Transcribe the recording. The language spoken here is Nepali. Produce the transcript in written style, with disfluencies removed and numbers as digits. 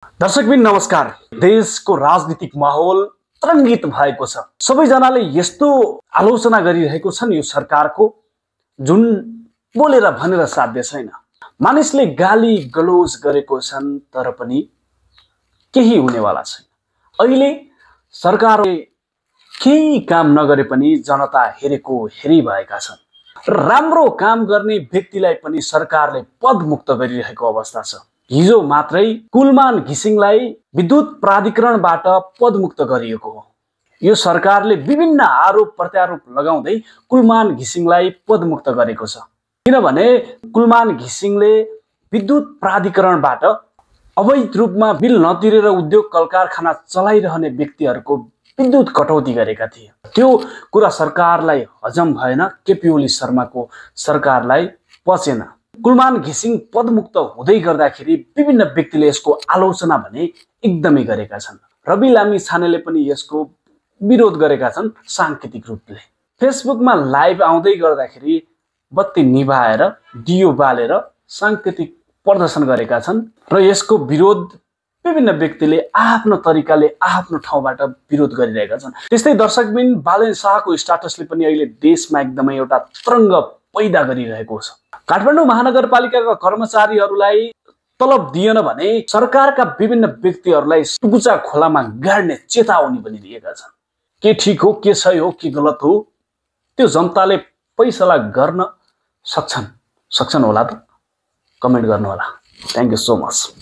दर्शकबिन नमस्कार। देशको राजनीतिक माहौल तरङ्गित भएको छ। सबैजनाले यस्तो आलोचना गरिरहेको छन् यो सरकारको, जुन बोलेर भनेर साध्य छैन। मानिसले गाली गलोज गरेको छन् तर पनि केही हुनेवाला छैन। अहिले सरकारले केही काम नगरे पनि जनता हेरेको हेरी भएका छन्। राम्रो काम गर्ने व्यक्तिलाई पनि सरकारले पदमुक्त गरिरहेको अवस्था छ। हिजो मात्रै कुलमान घिसिङलाई विद्युत प्राधिकरणबाट पदमुक्त गरिएको हो। यो सरकारले विभिन्न आरोप प्रत्यारोप लगाउँदै कुलमान घिसिङलाई पदमुक्त गरेको छ। किनभने कुलमान घिसिङले विद्युत प्राधिकरणबाट अवैध रूपमा बिल नतिरेर उद्योग कल कारखाना चलाइरहने व्यक्तिहरूको विद्युत कटौती गरेका थिए। त्यो कुरा सरकारलाई हजम भएन, केपी ओली शर्माको सरकारलाई पचेन। कुलमान घिसिङ पदमुक्त हुँदै गर्दाखेरि विभिन्न व्यक्तिले यसको आलोचना भने एकदमै गरेका छन्। रवि लामी छानेले पनि यसको विरोध गरेका छन् सांकेतिक रूपले। फेसबुकमा लाइभ आउँदै गर्दाखेरि बत्ती निभाएर दियो बालेर सांकेतिक प्रदर्शन गरेका छन् र यसको विरोध विभिन्न व्यक्तिले आफ्नो तरिकाले आफ्नो ठाउँबाट विरोध गरिरहेका छन्। त्यस्तै दर्शकबिन बालेन शाहको स्ट्याटसले पनि अहिले देशमा एकदमै एउटा तरङ्ग पैदा गरिरहेको छ। काठमाडौँ महानगरपालिकाका कर्मचारीहरूलाई तलब दिएन भने सरकारका विभिन्न व्यक्तिहरूलाई टुकुचा खोलामा गाड्ने चेतावनी पनि दिएका छन्। के ठीक हो, के सही हो, के गलत हो, त्यो जनताले फैसला गर्न सक्छन् होला त? कमेन्ट गर्नु होला। Thank you so much.